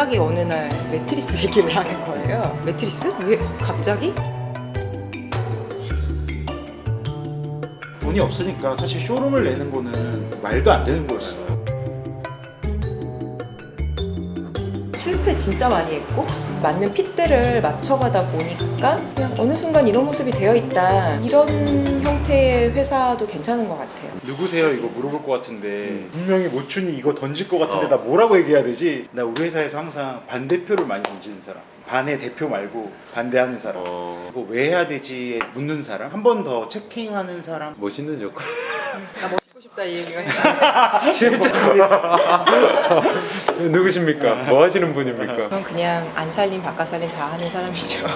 갑자기 어느 날 매트리스 얘기를 하는 거예요. 매트리스? 왜 갑자기? 돈이 없으니까 사실 쇼룸을 내는 거는 말도 안 되는 거였어요. 실패 진짜 많이 했고 맞는 핏대를 맞춰가다 보니까 그냥 어느 순간 이런 모습이 되어 있다, 이런 형태의 회사도 괜찮은 것 같아요. 누구세요? 이거 물어볼 것 같은데 분명히 모춘이 이거 던질 것 같은데 나 뭐라고 얘기해야 되지? 나 우리 회사에서 항상 반대표를 많이 던지는 사람, 반의 대표 말고 반대하는 사람, 이거 왜 해야 되지 묻는 사람, 한 번 더 체킹하는 사람. 멋있는 역할. 나 멋있고 싶다 이 얘기가 진짜. 누구십니까? 뭐 하시는 분입니까? 저는 그냥 안 살림 바깥 살림 다 하는 사람이죠.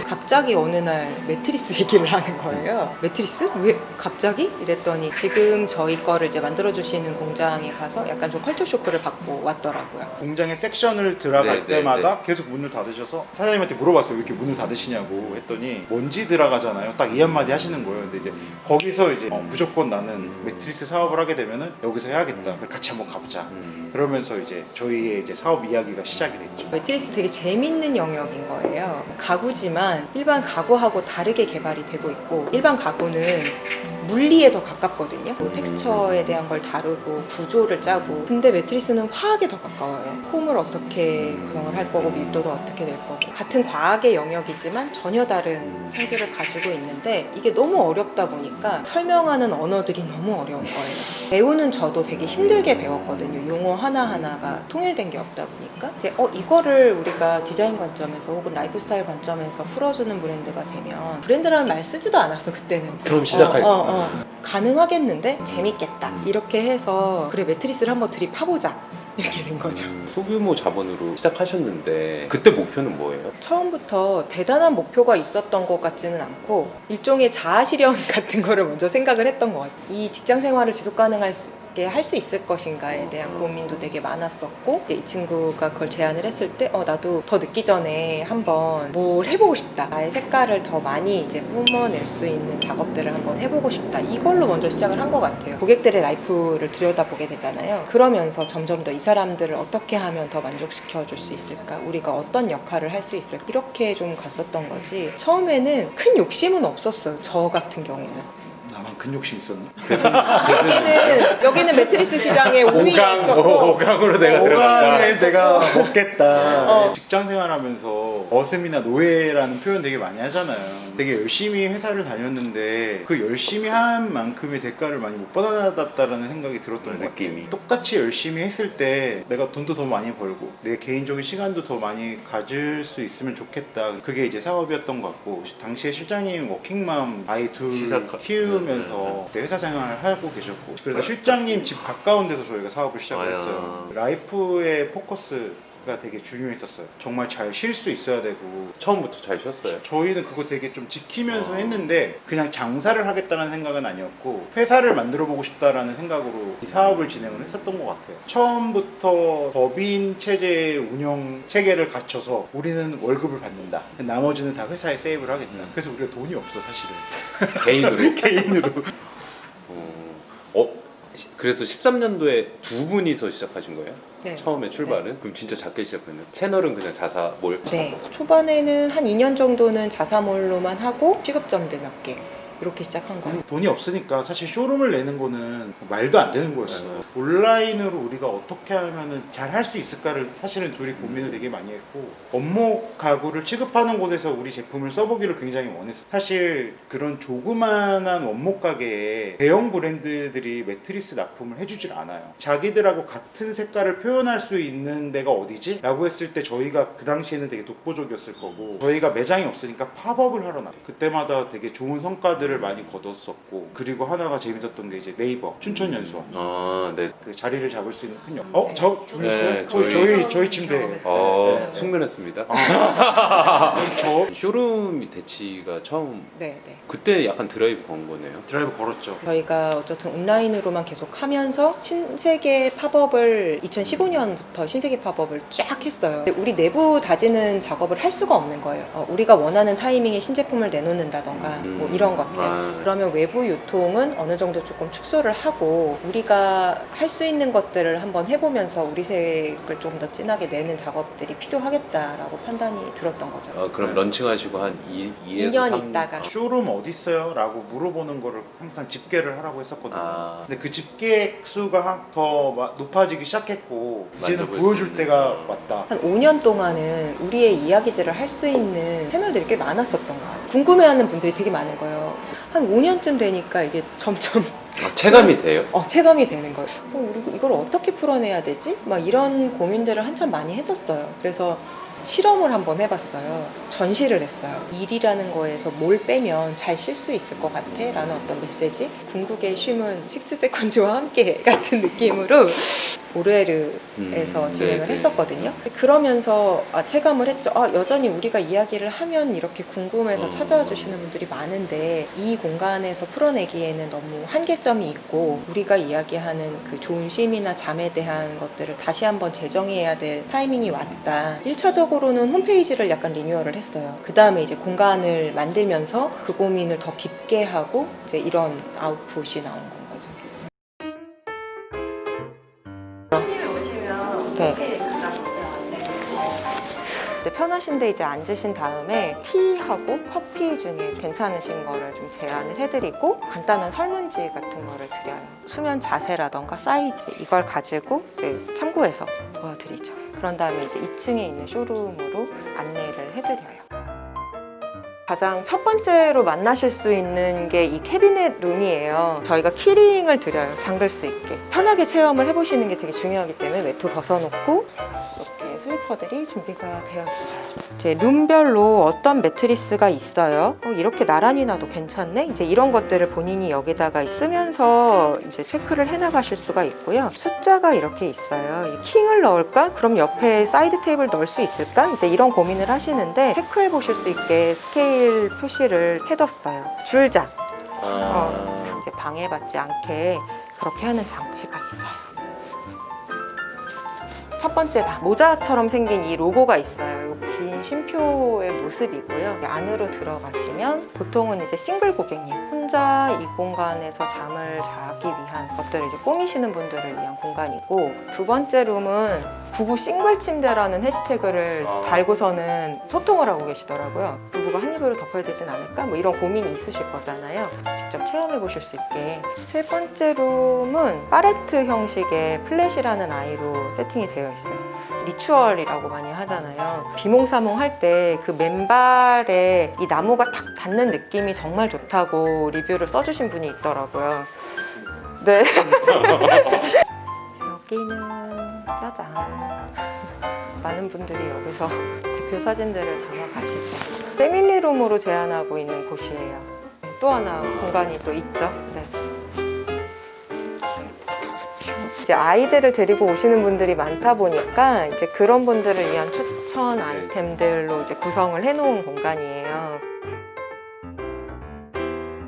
갑자기 어느 날 매트리스 얘기를 하는 거예요. 매트리스? 왜 갑자기? 이랬더니 지금 저희 거를 이제 만들어주시는 공장에 가서 약간 좀 컬처 쇼크를 받고 왔더라고요. 공장의 섹션을 들어갈 네, 때마다 계속 문을 닫으셔서 사장님한테 물어봤어요. 왜 이렇게 문을 닫으시냐고 했더니 먼지 들어가잖아요. 딱 이 한마디 하시는 거예요. 근데 이제 거기서 이제 무조건 나는 매트리스 사업을 하게 되면은 여기서 해야겠다. 같이 한번 가보자. 그러면서 이제 저희의 이제 사업 이야기가 시작이 됐죠. 매트리스 되게 재밌는 영역인 거예요. 가구지만 일반 가구하고 다르게 개발이 되고 있고, 일반 가구는 물리에 더 가깝거든요. 텍스처에 대한 걸 다루고 구조를 짜고, 근데 매트리스는 화학에 더 가까워요. 폼을 어떻게 구성을 할 거고 밀도를 어떻게 낼 거고, 같은 과학의 영역이지만 전혀 다른 성질을 가지고 있는데 이게 너무 어렵다 보니까 설명하는 언어들이 너무 어려운 거예요. 배우는 저도 되게 힘들게 배웠거든요. 용어 하나하나가 통일된 게 없다 보니까 이제 이거를 우리가 디자인 관점에서 혹은 라이프 스타일 관점에서 풀어주는 브랜드가 되면, 브랜드라는 말 쓰지도 않았어 그때는. 그럼 시작할까? 가능하겠는데 재밌겠다 이렇게 해서 그래 매트리스를 한번 들이파보자 이렇게 된 거죠. 소규모 자본으로 시작하셨는데 그때 목표는 뭐예요? 처음부터 대단한 목표가 있었던 것 같지는 않고 일종의 자아실현 같은 거를 먼저 생각을 했던 것 같아요. 이 직장 생활을 지속 가능할 할 수 있을 것인가에 대한 고민도 되게 많았었고, 이제 이 친구가 그걸 제안을 했을 때 나도 더 늦기 전에 한번 뭘 해보고 싶다, 나의 색깔을 더 많이 이제 뿜어낼 수 있는 작업들을 한번 해보고 싶다, 이걸로 먼저 시작을 한 것 같아요. 고객들의 라이프를 들여다보게 되잖아요. 그러면서 점점 더 이 사람들을 어떻게 하면 더 만족시켜 줄 수 있을까, 우리가 어떤 역할을 할 수 있을까, 이렇게 좀 갔었던 거지. 처음에는 큰 욕심은 없었어요. 저 같은 경우는. 나만 큰 욕심 있었나? 여기는 매트리스 시장에 5위에 있었고 5강으로 내가 들어간다. 5강에 내가 먹겠다. 직장 생활하면서 어슴이나 노예라는 표현 되게 많이 하잖아요. 되게 열심히 회사를 다녔는데 그 열심히 한 만큼의 대가를 많이 못 받았다라는 생각이 들었던 것 느낌이. 같아요. 똑같이 열심히 했을 때 내가 돈도 더 많이 벌고 내 개인적인 시간도 더 많이 가질 수 있으면 좋겠다. 그게 이제 사업이었던 것 같고, 당시에 실장님 워킹맘 아이 둘 키우면서 그때 회사 생활을 하고 계셨고, 그래서 실장님 집 가까운 데서 저희가 사업을 시작을 했어요. 라이프의 포커스가 되게 중요했었어요. 정말 잘 쉴 수 있어야 되고. 처음부터 잘 쉬었어요? 저희는 그거 되게 좀 지키면서 했는데 그냥 장사를 하겠다는 생각은 아니었고 회사를 만들어 보고 싶다라는 생각으로 이 사업을 진행을 했었던 것 같아요. 처음부터 법인 체제의 운영 체계를 갖춰서 우리는 월급을 받는다, 나머지는 다 회사에 세이브를 하겠다. 그래서 우리가 돈이 없어 사실은. 개인으로? 개인으로. 그래서 13년도에 두 분이서 시작하신 거예요? 네. 처음에 출발은? 그럼 진짜 작게 시작했네요. 채널은 그냥 자사몰? 네. 초반에는 한 2년 정도는 자사몰로만 하고 취급점들 몇 개 이렇게 시작한 거예요. 돈이 없으니까 사실 쇼룸을 내는 거는 말도 안 되는 거였어요. 온라인으로 우리가 어떻게 하면 잘 할 수 있을까를 사실은 둘이 고민을 되게 많이 했고, 원목 가구를 취급하는 곳에서 우리 제품을 써보기를 굉장히 원했어요. 사실 그런 조그만한 원목 가게에 대형 브랜드들이 매트리스 납품을 해주질 않아요. 자기들하고 같은 색깔을 표현할 수 있는 데가 어디지? 라고 했을 때 저희가 그 당시에는 되게 독보적이었을 거고, 저희가 매장이 없으니까 팝업을 하러 나가요. 그때마다 되게 좋은 성과들을 많이 거뒀었고, 그리고 하나가 재밌었던 게 이제 네이버 춘천연수원, 네. 그 자리를 잡을 수 있는 큰 역. 네, 저희 침대. 숙면했습니다. 저 쇼룸 대치가 처음. 네. 그때 약간 드라이브 건 거네요. 드라이브 걸었죠. 저희가 어쨌든 온라인으로만 계속 하면서 신세계 팝업을 2015년부터 신세계 팝업을 쫙 했어요. 우리 내부 다지는 작업을 할 수가 없는 거예요. 우리가 원하는 타이밍에 신제품을 내놓는다던가 뭐 이런 것들. 아. 그러면 외부 유통은 어느 정도 조금 축소를 하고 우리가 할 수 있는 것들을 한번 해보면서 우리 색을 좀 더 진하게 내는 작업들이 필요하겠다라고 판단이 들었던 거죠. 그럼 런칭하시고 한 2에서 2년 3... 있다가 쇼룸 어디 있어요? 라고 물어보는 거를 항상 집계를 하라고 했었거든요. 아. 근데 그 집계 수가 더 높아지기 시작했고 이제는 만져볼 보여줄 수 있는. 때가 왔다. 한 5년 동안은 우리의 이야기들을 할 수 있는 채널들이 꽤 많았었던 것 같아요. 궁금해하는 분들이 되게 많은 거예요. 한 5년쯤 되니까 이게 점점 체감이 돼요? 체감이 되는 거예요. 우리 이걸 어떻게 풀어내야 되지? 막 이런 고민들을 한참 많이 했었어요. 그래서 실험을 한번 해봤어요. 전시를 했어요. 일이라는 거에서 뭘 빼면 잘 쉴 수 있을 것 같아? 라는 어떤 메시지? 궁극의 쉼은 식스세컨즈와 함께 같은 느낌으로 오르에르에서 진행을 네, 했었거든요. 그러면서 체감을 했죠. 여전히 우리가 이야기를 하면 이렇게 궁금해서 찾아와 주시는 분들이 많은데 이 공간에서 풀어내기에는 너무 한계점이 있고 우리가 이야기하는 그 좋은 쉼이나 잠에 대한 것들을 다시 한번 재정의해야 될 타이밍이 왔다. 1차적으로는 홈페이지를 약간 리뉴얼을 했어요. 그 다음에 이제 공간을 만들면서 그 고민을 더 깊게 하고 이제 이런 아웃풋이 나온 건 거죠. 네. 편하신데 이제 앉으신 다음에 티하고 커피 중에 괜찮으신 거를 좀 제안을 해드리고 간단한 설문지 같은 거를 드려요. 수면 자세라던가 사이즈 이걸 가지고 이제 참고해서 도와드리죠. 그런 다음에 이제 2층에 있는 쇼룸으로 안내를 해드려요. 가장 첫 번째로 만나실 수 있는 게 이 캐비넷 룸이에요. 저희가 키링을 드려요. 잠글 수 있게. 편하게 체험을 해보시는 게 되게 중요하기 때문에 외투 벗어놓고 이렇게 슬리퍼들이 준비가 되어 있어요. 이제 룸별로 어떤 매트리스가 있어요. 이렇게 나란히 놔도 괜찮네? 이제 이런 것들을 본인이 여기다가 쓰면서 이제 체크를 해나가실 수가 있고요. 숫자가 이렇게 있어요. 킹을 넣을까? 그럼 옆에 사이드 테이블 넣을 수 있을까? 이제 이런 고민을 하시는데 체크해 보실 수 있게 스케일 표시를 해뒀어요. 줄자. 이제 방해받지 않게 그렇게 하는 장치가 있어요. 첫 번째 모자처럼 생긴 이 로고가 있어요. 긴 쉼표의 모습이고요. 안으로 들어가시면 보통은 이제 싱글 고객님 혼자 이 공간에서 잠을 자기 위한 것들을 이제 꾸미시는 분들을 위한 공간이고, 두 번째 룸은 부부 싱글 침대라는 해시태그를 달고서는 소통을 하고 계시더라고요. 부부가 한 입으로 덮어야 되진 않을까? 뭐 이런 고민이 있으실 거잖아요. 직접 체험해 보실 수 있게. 세 번째 룸은 파레트 형식의 플랫이라는 아이로 세팅이 되어 있어요. 리추얼이라고 많이 하잖아요. 비몽사몽 할 때 그 맨발에 이 나무가 탁 닿는 느낌이 정말 좋다고 리뷰를 써주신 분이 있더라고요. 네. 여기는 짜잔. 많은 분들이 여기서 대표 사진들을 담아 가시죠. 패밀리룸으로 제안하고 있는 곳이에요. 또 하나 공간이 또 있죠. 네. 이제 아이들을 데리고 오시는 분들이 많다 보니까 이제 그런 분들을 위한 추천 아이템들로 이제 구성을 해놓은 공간이에요.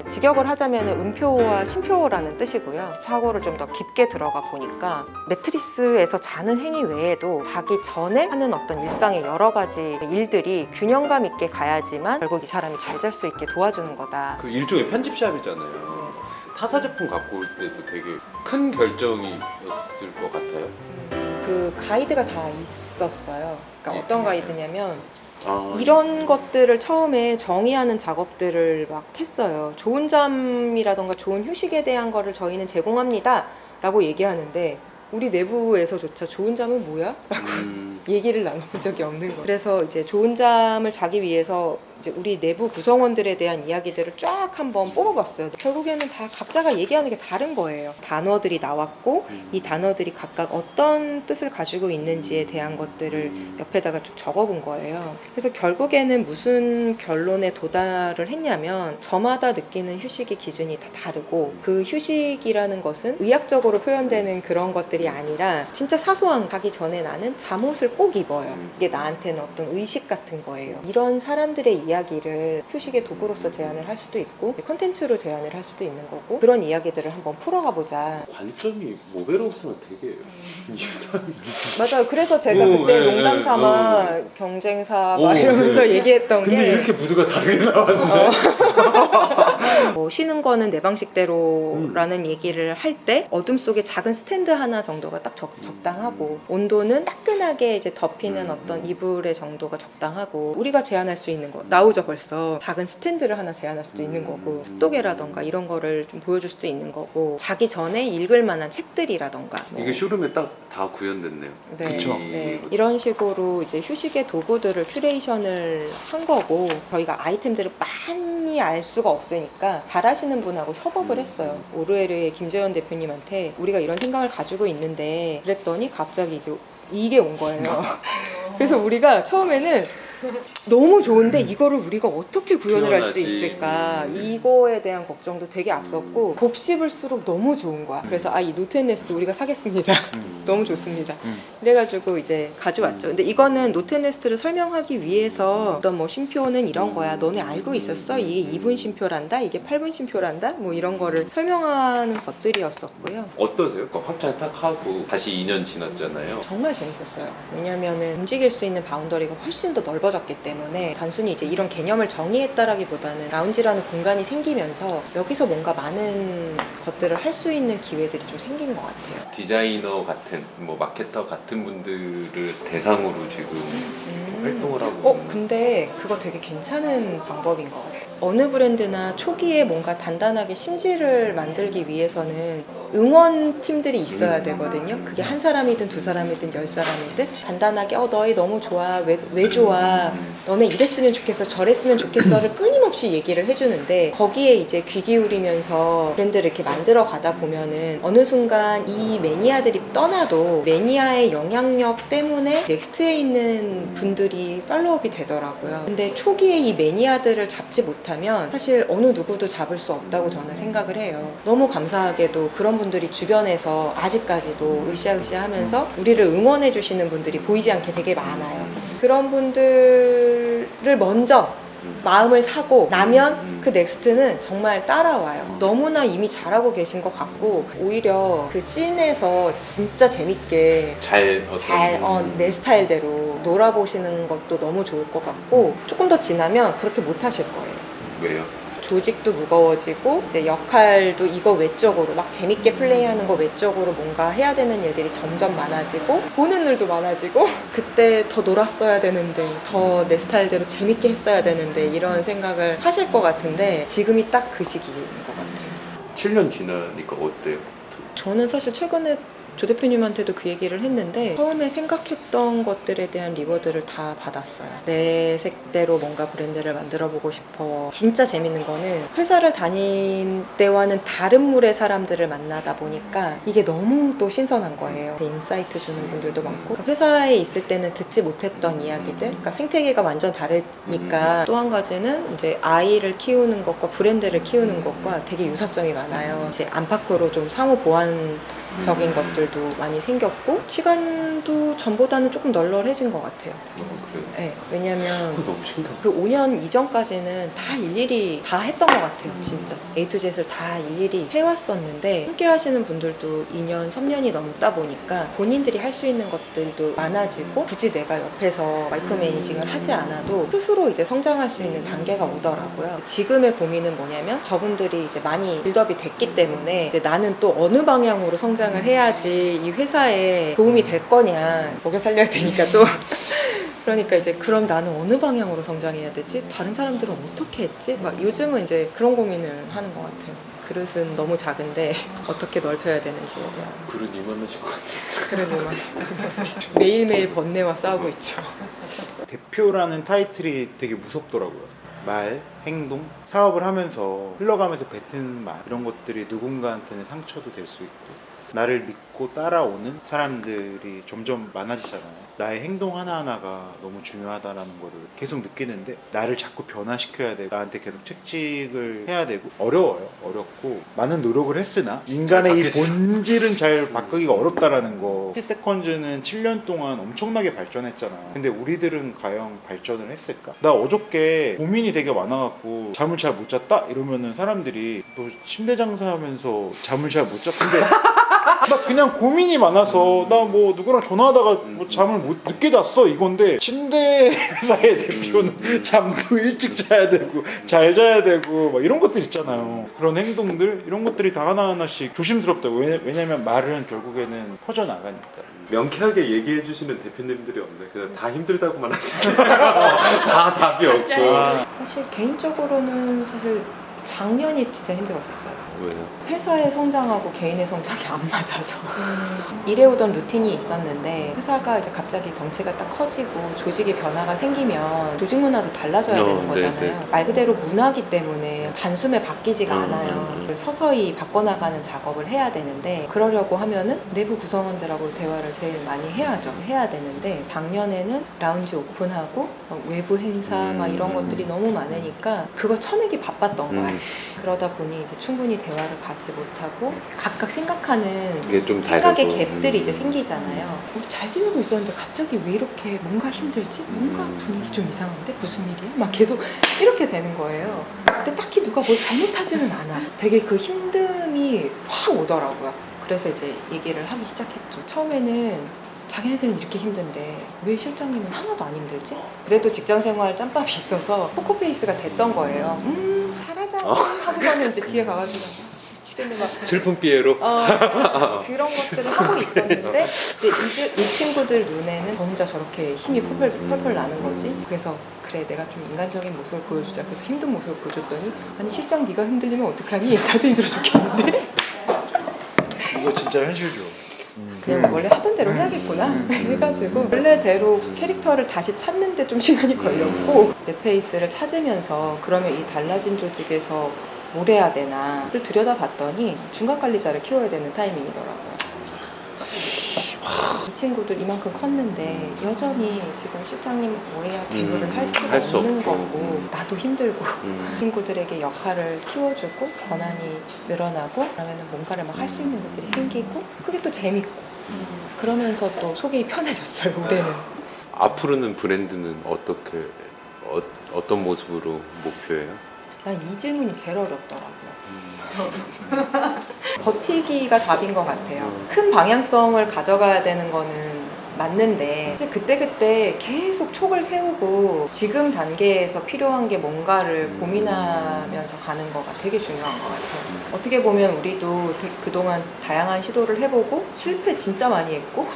직역을 하자면 음표와 쉼표라는 뜻이고요. 사고를 좀 더 깊게 들어가 보니까 매트리스에서 자는 행위 외에도 자기 전에 하는 어떤 일상의 여러 가지 일들이 균형감 있게 가야지만 결국 이 사람이 잘 잘 수 있게 도와주는 거다. 그 일종의 편집샵이잖아요. 타사 제품 갖고 올 때도 되게 큰 결정이었을 것 같아요. 그 가이드가 다 있었어요. 그러니까 어떤 가이드냐면 아, 이런 것들을 처음에 정의하는 작업들을 막 했어요. 좋은 잠이라던가 좋은 휴식에 대한 거를 저희는 제공합니다 라고 얘기하는데 우리 내부에서조차 좋은 잠은 뭐야? 라고 얘기를 나눠본 적이 없는 거예요. 그래서 이제 좋은 잠을 자기 위해서 이제 우리 내부 구성원들에 대한 이야기들을 쫙 한번 뽑아봤어요. 결국에는 다 각자가 얘기하는 게 다른 거예요. 단어들이 나왔고 이 단어들이 각각 어떤 뜻을 가지고 있는지에 대한 것들을 옆에다가 쭉 적어본 거예요. 그래서 결국에는 무슨 결론에 도달을 했냐면 저마다 느끼는 휴식의 기준이 다 다르고 그 휴식이라는 것은 의학적으로 표현되는 그런 것들이 아니라 진짜 사소한 가기 전에 나는 잠옷을 꼭 입어요. 이게 나한테는 어떤 의식 같은 거예요. 이런 사람들의 이야기를 휴식의 도구로서 제안을 할 수도 있고 컨텐츠로 제안을 할 수도 있는 거고 그런 이야기들을 한번 풀어가 보자. 관점이 모베로스는 되게 유사한. 맞아요. 그래서 제가 그때 농담 삼아 경쟁사 막 이러면서 네. 얘기했던 근데 게 이렇게 무드가 다르게 나왔네. 뭐 뭐 쉬는 거는 내 방식대로라는 얘기를 할 때 어둠 속에 작은 스탠드 하나 정도가 딱 적당하고 온도는 따끈하게 이제 덮이는 어떤 이불의 정도가 적당하고 우리가 제한할 수 있는 거 나오죠 벌써. 작은 스탠드를 하나 제한할 수도 있는 거고 습도계라던가 이런 거를 좀 보여줄 수도 있는 거고 자기 전에 읽을 만한 책들이라던가 뭐. 이게 쇼룸에 딱 다 구현됐네요. 네, 그쵸. 네. 이런 식으로 이제 휴식의 도구들을 큐레이션을 한 거고 저희가 아이템들을 많이 알 수가 없으니까 잘하시는 분하고 협업을 했어요. 오르에르의 김재현 대표님한테 우리가 이런 생각을 가지고 있는데 그랬더니 갑자기 이제 이게 온 거예요. 그래서 우리가 처음에는 너무 좋은데 이거를 우리가 어떻게 구현을 할 수 구현하지. 있을까 이거에 대한 걱정도 되게 앞섰고 곱씹을수록 너무 좋은 거야. 그래서 이 노트앤네스트 우리가 사겠습니다. 너무 좋습니다. 그래가지고 이제 가져왔죠. 근데 이거는 노트앤네스트를 설명하기 위해서 어떤 뭐 쉼표는 이런 거야. 너네 알고 있었어? 이게 2분 쉼표란다. 이게 8분 쉼표란다. 뭐 이런 거를 설명하는 것들이었었고요. 어떠세요? 확장 딱 하고 다시 2년 지났잖아요. 정말 재밌었어요. 왜냐면은 움직일 수 있는 바운더리가 훨씬 더 넓어졌기 때문에 단순히 이제 이런 개념을 정의했다라기보다는 라운지라는 공간이 생기면서 여기서 뭔가 많은 것들을 할 수 있는 기회들이 좀 생긴 것 같아요. 디자이너 같은 뭐 마케터 같은 분들을 대상으로 지금 활동을 하고 있는 근데 그거 되게 괜찮은 방법인 것 같아요. 어느 브랜드나 초기에 뭔가 단단하게 심지를 만들기 위해서는 응원팀들이 있어야 되거든요. 그게 한 사람이든 두 사람이든 10사람이든 간단하게 너희 너무 좋아. 왜 좋아. 너네 이랬으면 좋겠어. 저랬으면 좋겠어를 끊임없이 얘기를 해주는데 거기에 이제 귀 기울이면서 브랜드를 이렇게 만들어 가다 보면은 어느 순간 이 매니아들이 떠나도 매니아의 영향력 때문에 넥스트에 있는 분들이 팔로업이 되더라고요. 근데 초기에 이 매니아들을 잡지 못하면 사실 어느 누구도 잡을 수 없다고 저는 생각을 해요. 너무 감사하게도 그런 분들이 주변에서 아직까지도 으쌰으쌰 하면서 우리를 응원해 주시는 분들이 보이지 않게 되게 많아요. 그런 분들을 먼저 마음을 사고 나면 그 넥스트는 정말 따라와요. 너무나 이미 잘하고 계신 것 같고 오히려 그 씬에서 진짜 재밌게 내 스타일대로 놀아보시는 것도 너무 좋을 것 같고 조금 더 지나면 그렇게 못 하실 거예요. 왜요? 조직도 무거워지고 이제 역할도 이거 외적으로 막 재밌게 플레이하는 거 외적으로 뭔가 해야 되는 일들이 점점 많아지고 보는 일도 많아지고 그때 더 놀았어야 되는데 더 내 스타일대로 재밌게 했어야 되는데 이런 생각을 하실 것 같은데 지금이 딱 그 시기인 것 같아요. 7년 지나니까 어때요? 저는 사실 최근에 조 대표님한테도 그 얘기를 했는데 처음에 생각했던 것들에 대한 리워드를 다 받았어요. 내 색대로 뭔가 브랜드를 만들어보고 싶어. 진짜 재밌는 거는 회사를 다닌 때와는 다른 물의 사람들을 만나다 보니까 이게 너무 또 신선한 거예요. 인사이트 주는 분들도 많고 회사에 있을 때는 듣지 못했던 이야기들 그러니까 생태계가 완전 다르니까 또 한 가지는 이제 아이를 키우는 것과 브랜드를 키우는 것과 되게 유사점이 많아요. 이제 안팎으로 좀 상호 보완 적인 것들도 많이 생겼고 시간도 전보다는 조금 널널해진 것 같아요. 그래요? 네, 왜냐면 그거 너무 신기하다. 그 5년 이전까지는 다 일일이 다 했던 것 같아요. 진짜 A to Z를 다 일일이 해왔었는데 함께 하시는 분들도 2년, 3년이 넘다 보니까 본인들이 할 수 있는 것들도 많아지고 굳이 내가 옆에서 마이크로 매니징을 하지 않아도 스스로 이제 성장할 수 있는 단계가 오더라고요. 지금의 고민은 뭐냐면 저분들이 이제 많이 빌드업이 됐기 때문에 이제 나는 또 어느 방향으로 성장을 해야지 이 회사에 도움이 될 거냐 먹여 살려야 되니까 또 그러니까 이제 그럼 나는 어느 방향으로 성장해야 되지? 다른 사람들은 어떻게 했지? 막 요즘은 이제 그런 고민을 하는 것 같아요. 그릇은 너무 작은데 어떻게 넓혀야 되는지에 대한 그릇 이만하실 것 같은데. 그런 매일매일 번뇌와 싸우고 있죠. 대표라는 타이틀이 되게 무섭더라고요. 말, 행동, 사업을 하면서 흘러가면서 뱉은 말 이런 것들이 누군가한테는 상처도 될 수 있고 나를 믿고 따라오는 사람들이 점점 많아지잖아요. 나의 행동 하나하나가 너무 중요하다라는 거를 계속 느끼는데 나를 자꾸 변화시켜야 되고 나한테 계속 채찍을 해야 되고 어려워요. 어렵고 많은 노력을 했으나 인간의 이 본질은 잘 바꾸기가 어렵다라는 거. 10세컨즈는 7년 동안 엄청나게 발전했잖아. 근데 우리들은 과연 발전을 했을까? 나 어저께 고민이 되게 많아갖고 잠을 잘 못 잤다? 이러면은 사람들이 너 침대 장사하면서 잠을 잘 못 잤던데 나 그냥 고민이 많아서 나 뭐 누구랑 전화하다가 뭐 잠을 못 늦게 잤어 이건데 침대 회사의 대표는 잠도 일찍 자야 되고 잘 자야 되고 막 이런 것들 있잖아요. 그런 행동들 이런 것들이 다 하나하나씩 조심스럽다고. 왜냐면 말은 결국에는 퍼져나가니까. 명쾌하게 얘기해 주시는 대표님들이 없네. 그냥 다 힘들다고만 하시죠. 다 답이 없고. 사실 개인적으로는 사실 작년이 진짜 힘들었었어요. 왜요? 회사의 성장하고 개인의 성장이 안 맞아서 일해오던 루틴이 있었는데 회사가 이제 갑자기 덩치가 딱 커지고 조직의 변화가 생기면 조직 문화도 달라져야 되는 거잖아요. 네. 말 그대로 문화기 때문에 단숨에 바뀌지가 않아요. 서서히 바꿔나가는 작업을 해야 되는데 그러려고 하면은 내부 구성원들하고 대화를 제일 많이 해야죠. 해야 되는데 작년에는 라운지 오픈하고 외부 행사 막 이런 것들이 너무 많으니까 그거 쳐내기 바빴던 거야. 그러다 보니 이제 충분히 대화를 갖지 못하고 각각 생각하는 이게 좀 생각의 다르고. 갭들이 이제 생기잖아요. 우리 잘 지내고 있었는데 갑자기 왜 이렇게 뭔가 힘들지? 뭔가 분위기 좀 이상한데? 무슨 일이야? 막 계속 이렇게 되는 거예요. 근데 딱히 누가 뭘 잘못하지는 않아. 되게 그 힘듦이 확 오더라고요. 그래서 이제 얘기를 하기 시작했죠. 처음에는 자기네들은 이렇게 힘든데 왜 실장님은 하나도 안 힘들지? 그래도 직장생활 짬밥이 있어서 포커페이스가 됐던 거예요. 잘하자 하고서는 이제 뒤에 가가지고 미치겠네 막 슬픈 삐에로. 그런 것들을 하고 있었는데 이제 이 친구들 눈에는 저 혼자 저렇게 힘이 펄펄 나는 거지. 그래서 그래 내가 좀 인간적인 모습을 보여주자. 그래서 힘든 모습을 보여줬더니 아니 실장 네가 흔들리면 어떡하니? 나도 힘들어 죽겠는데. 이거 진짜 현실죠. 그냥 원래 하던 대로 해야겠구나 해가지고 원래대로 캐릭터를 다시 찾는데 좀 시간이 걸렸고 내 페이스를 찾으면서 그러면 이 달라진 조직에서 뭘 해야 되나를 들여다봤더니 중간 관리자를 키워야 되는 타이밍이더라고요. 이 친구들 이만큼 컸는데 여전히 지금 실장님 뭐해야 대우를 할 수가 수 없는 없고. 거고 나도 힘들고 친구들에게 역할을 키워주고 권한이 늘어나고 그러면 뭔가를 막 할 수 있는 것들이 생기고 그게 또 재밌고 그러면서 또 속이 편해졌어요 올해는. 앞으로는 브랜드는 어떤 모습으로 목표예요? 난 이 질문이 제일 어렵더라고요. 버티기가 답인 것 같아요. 큰 방향성을 가져가야 되는 거는 맞는데 사실 그때그때 계속 촉을 세우고 지금 단계에서 필요한 게 뭔가를 고민하면서 가는 거가 되게 중요한 것 같아요. 어떻게 보면 우리도 그동안 다양한 시도를 해보고 실패 진짜 많이 했고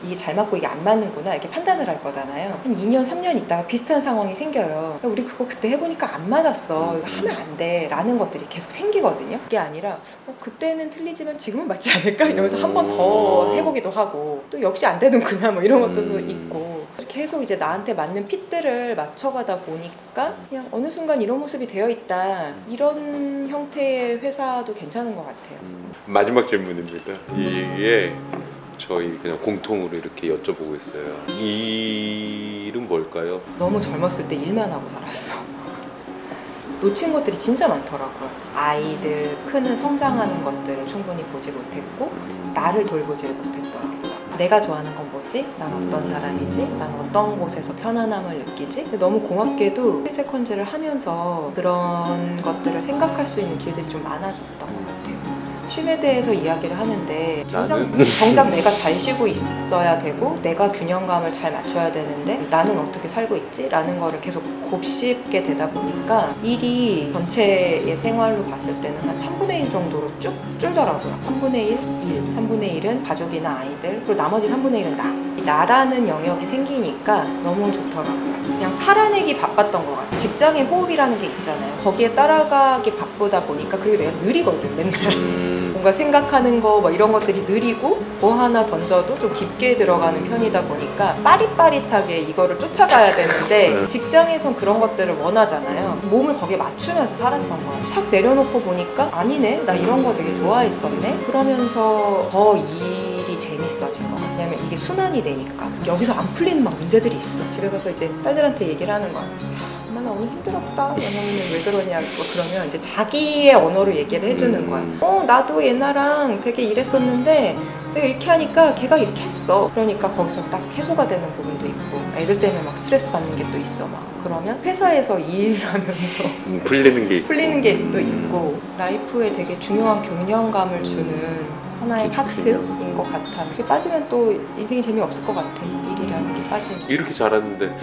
이게 잘 맞고 이게 안 맞는구나 이렇게 판단을 할 거잖아요. 한 2년, 3년 있다가 비슷한 상황이 생겨요. 우리 그거 그때 해보니까 안 맞았어. 이거 하면 안 돼. 라는 것들이 계속 생기거든요. 그게 아니라 그때는 틀리지만 지금은 맞지 않을까? 이러면서 한 번 더 해보기도 하고 또 역시 안 되는구나 뭐 이런 것도 있고 계속 이제 나한테 맞는 핏들을 맞춰가다 보니까 그냥 어느 순간 이런 모습이 되어 있다. 이런 형태의 회사도 괜찮은 것 같아요. 마지막 질문입니다. 이게 저희 그냥 공통으로 이렇게 여쭤보고 있어요. 이 일은 뭘까요? 너무 젊었을 때 일만 하고 살았어. 놓친 것들이 진짜 많더라고요. 아이들 크는 성장하는 것들을 충분히 보지 못했고 나를 돌보지를 못했더라고요. 내가 좋아하는 건 뭐지? 난 어떤 사람이지? 난 어떤 곳에서 편안함을 느끼지? 근데 너무 고맙게도 세컨즈를 하면서 그런 것들을 생각할 수 있는 기회들이 좀 많아졌던 것 같아요. 쉼에 대해서 이야기를 하는데 정작 내가 잘 쉬고 있어야 되고 내가 균형감을 잘 맞춰야 되는데 나는 어떻게 살고 있지? 라는 거를 계속 곱씹게 되다 보니까 일이 전체의 생활로 봤을 때는 한 3분의 1 정도로 쭉 줄더라고요. 3분의 1, 일, 3분의 1은 가족이나 아이들, 그리고 나머지 3분의 1은 나. 나라는 영역이 생기니까 너무 좋더라고요. 그냥 살아내기 바빴던 것 같아요. 직장의 호흡이라는 게 있잖아요. 거기에 따라가기 바쁘다 보니까 그리고 내가 느리거든 맨날. 뭔가 생각하는 거 뭐 이런 것들이 느리고 뭐 하나 던져도 좀 깊게 들어가는 편이다 보니까 빠릿빠릿하게 이거를 쫓아가야 되는데 직장에선 그런 것들을 원하잖아요. 몸을 거기에 맞추면서 살았던 거야. 탁 내려놓고 보니까 아니네 나 이런 거 되게 좋아했었네 그러면서 더 일이 재밌어진 것 같아요. 왜냐면 이게 순환이 되니까 여기서 안 풀리는 막 문제들이 있어. 집에 가서 이제 딸들한테 얘기를 하는 거야. 엄마 나 오늘 힘들었다. 왜냐면 왜 그러냐고 그러면 이제 자기의 언어로 얘기를 해주는 거야. 나도 옛날랑 되게 이랬었는데 내가 이렇게 하니까 걔가 이렇게 했어. 그러니까 거기서 딱 해소가 되는 부분도 있고 애들 때문에 막 스트레스 받는 게 또 있어 막. 그러면 회사에서 일을 하면서 풀리는 게 또 있고 라이프에 되게 중요한 균형감을 주는 하나의 진짜 파트인 것 같아. 그게 빠지면 또 인생이 재미없을 것 같아. 일이라는 게 빠지면. 이렇게 잘하는데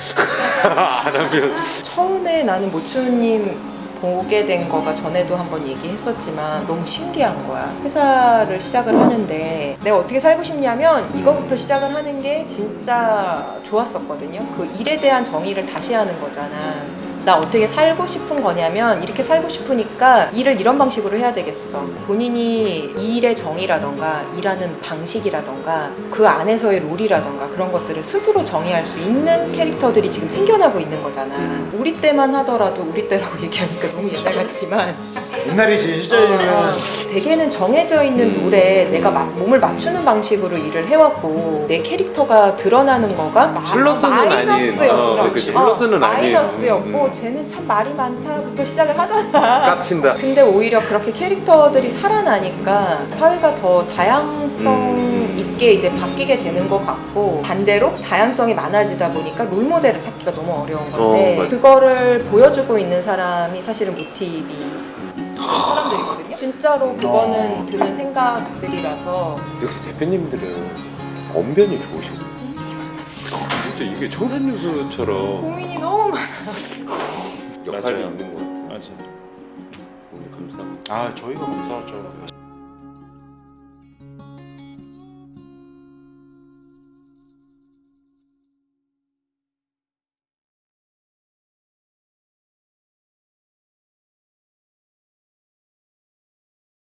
안 하면 처음에 나는 모추님 보게 된 거가 전에도 한번 얘기했었지만 너무 신기한 거야. 회사를 시작을 하는데 내가 어떻게 살고 싶냐면 이거부터 시작을 하는 게 진짜 좋았었거든요. 그 일에 대한 정의를 다시 하는 거잖아. 나 어떻게 살고 싶은 거냐면 이렇게 살고 싶으니까 일을 이런 방식으로 해야 되겠어. 본인이 일의 정의라던가 일하는 방식이라던가 그 안에서의 롤이라던가 그런 것들을 스스로 정의할 수 있는 캐릭터들이 지금 생겨나고 있는 거잖아. 우리 때만 하더라도 우리 때라고 얘기하니까 너무 옛날 같지만 옛날이지 시절이면 대개는 정해져 있는 롤에 내가 몸을 맞추는 방식으로 일을 해왔고 내 캐릭터가 드러나는 거가 플러스는 아닌 마이너스였죠. 그치, 플러스는 아닌 마이너스였고 쟤는 참 말이 많다부터 시작을 하잖아. 깝친다. 근데 오히려 그렇게 캐릭터들이 살아나니까 사회가 더 다양성 있게 이제 바뀌게 되는 것 같고 반대로 다양성이 많아지다 보니까 롤모델을 찾기가 너무 어려운 건데 맞아. 그거를 보여주고 있는 사람이 사실은 모티비 사람들이거든요. 진짜로 그거는 드는 생각들이라서 역시 대표님들은 언변이 좋으시고 진짜 이게 청산유수처럼 고민이 너무 많아. 역할이 맞아요. 있는 것 같아요. 맞아. 오늘 감사합니다. 아 저희가 감사하죠.